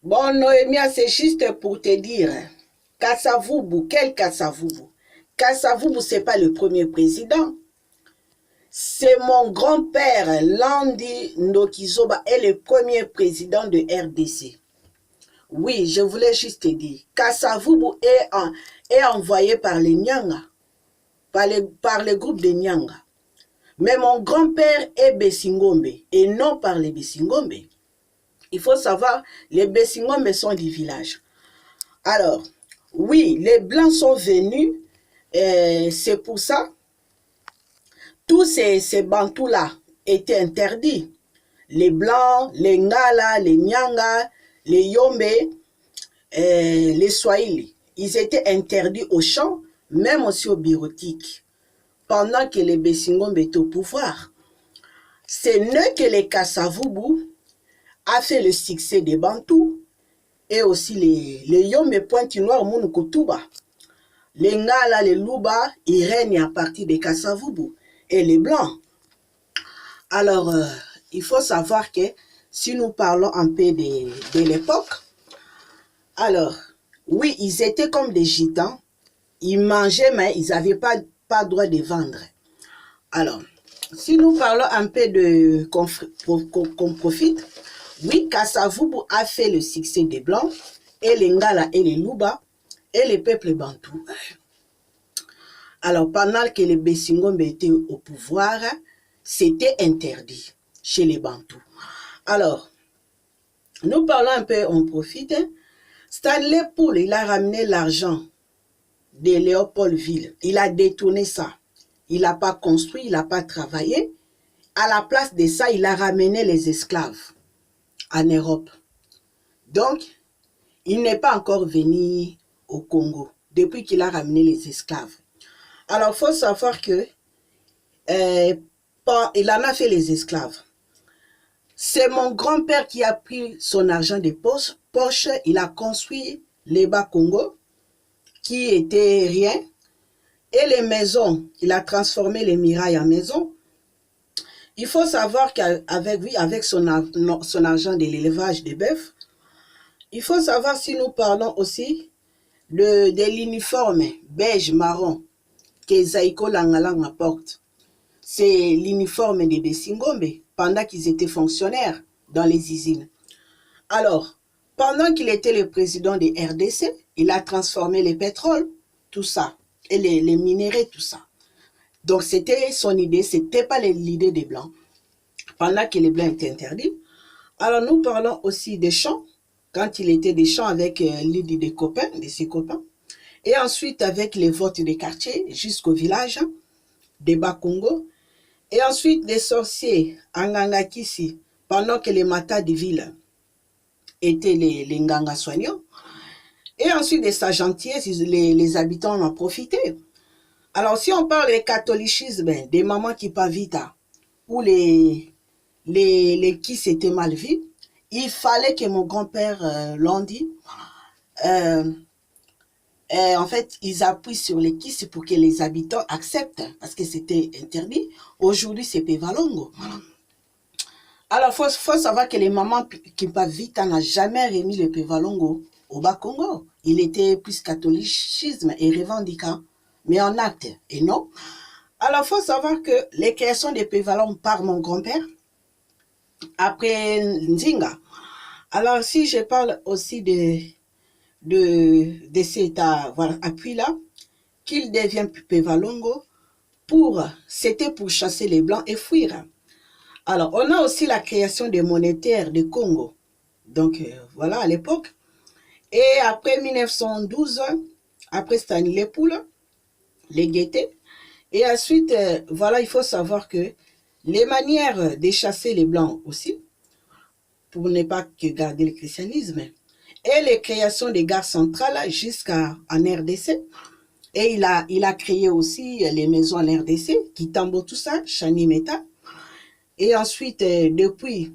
Bon, Noémia, c'est juste pour te dire, Kasavubu, quel Kasavubu? Kasavubu, ce n'est pas le premier président. C'est mon grand-père, Landi Ndokizoba, est le premier président de RDC. Oui, je voulais juste te dire, Kasavubu est envoyé par les Nyanga, par le groupe de Nyanga. Mais mon grand-père est Bessingombe et non par les Bessingombe. Il faut savoir, les Bessingombe sont du village. Alors, oui, les Blancs sont venus, c'est pour ça, tous ces Bantous-là étaient interdits. Les Blancs, les Ngala, les Nyanga, les Yombe, les Swahili, ils étaient interdits aux champs, même aussi aux bureautiques, pendant que les Bessingombe étaient au pouvoir. C'est eux que les Kasavubu a fait le succès des Bantous et aussi les Yombe Pointe-Noire Mounoukoutouba. Les Ngala, les Luba, ils règnent à partir des Kasavubu et les Blancs. Alors, il faut savoir que si nous parlons un peu de l'époque, alors, oui, ils étaient comme des gitans, ils mangeaient, mais ils n'avaient pas droit de vendre. Alors, si nous parlons un peu de qu'on profite, oui, Kasavubu a fait le succès des Blancs, et les Ngala et les Luba, et les peuples bantous. Alors, pendant que les Bessingombe étaient au pouvoir, c'était interdit chez les Bantous. Alors, nous parlons un peu, on profite. Stanley Pool, il a ramené l'argent de Léopoldville. Il a détourné ça. Il n'a pas construit, il n'a pas travaillé. À la place de ça, il a ramené les esclaves en Europe. Donc, il n'est pas encore venu au Congo depuis qu'il a ramené les esclaves. Alors, il faut savoir que il en a fait les esclaves. C'est mon grand-père qui a pris son argent de poche. Il a construit les Bas-Congo, qui étaient rien. Et les maisons, il a transformé les murailles en maisons. Il faut savoir qu'avec son argent de l'élevage des bœufs, il faut savoir si nous parlons aussi de l'uniforme beige marron que Zaïko Langalang porte. C'est l'uniforme des Bessingombe pendant qu'ils étaient fonctionnaires dans les usines. Alors, pendant qu'il était le président de RDC, il a transformé les pétroles, tout ça, et les minéraux, tout ça. Donc, c'était son idée, ce n'était pas l'idée des Blancs. Pendant que les Blancs étaient interdits. Alors, nous parlons aussi des champs, quand il était des champs avec l'idée des copains, de ses copains. Et ensuite, avec les votes des quartiers jusqu'au village des Bas-Congo. Et ensuite, des sorciers en Ngangakisi, pendant que les matas de ville étaient les Nganga soignants. Et ensuite, des sagentiers, les habitants en ont profité. Alors, si on parle des catholicisme, des mamans qui pavita, ou les qui s'étaient mal vus, il fallait que mon grand-père Landi, en fait, ils appuient sur les kisses pour que les habitants acceptent, parce que c'était interdit. Aujourd'hui, c'est Pevalongo. Alors, il faut savoir que les mamans qui pavita n'ont jamais remis le Pevalongo au Bas-Congo. Il était plus catholicisme et revendiquant, mais en acte, et non. Alors, il faut savoir que les créations de Pevalongo par mon grand-père, après Nzinga. Alors, si je parle aussi de cet appui-là, qu'il devient Pevalongo, c'était pour chasser les Blancs et fuir. Alors, on a aussi la création des monétaires de Congo. Donc, voilà, à l'époque. Et après 1912, après Stanley Pool, les Guettés. Et ensuite, voilà, il faut savoir que les manières de chasser les Blancs aussi, pour ne pas que garder le christianisme, et les créations des gares centrales jusqu'en RDC. Et il a créé aussi les maisons en RDC, Kitambo, tout ça, Chanimeta. Et ensuite, depuis,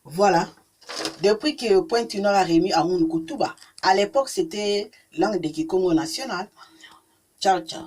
voilà, depuis que Pointe-Noire a remis à Mounoukoutouba, à l'époque, c'était langue de Kikongo national. Ciao, ciao.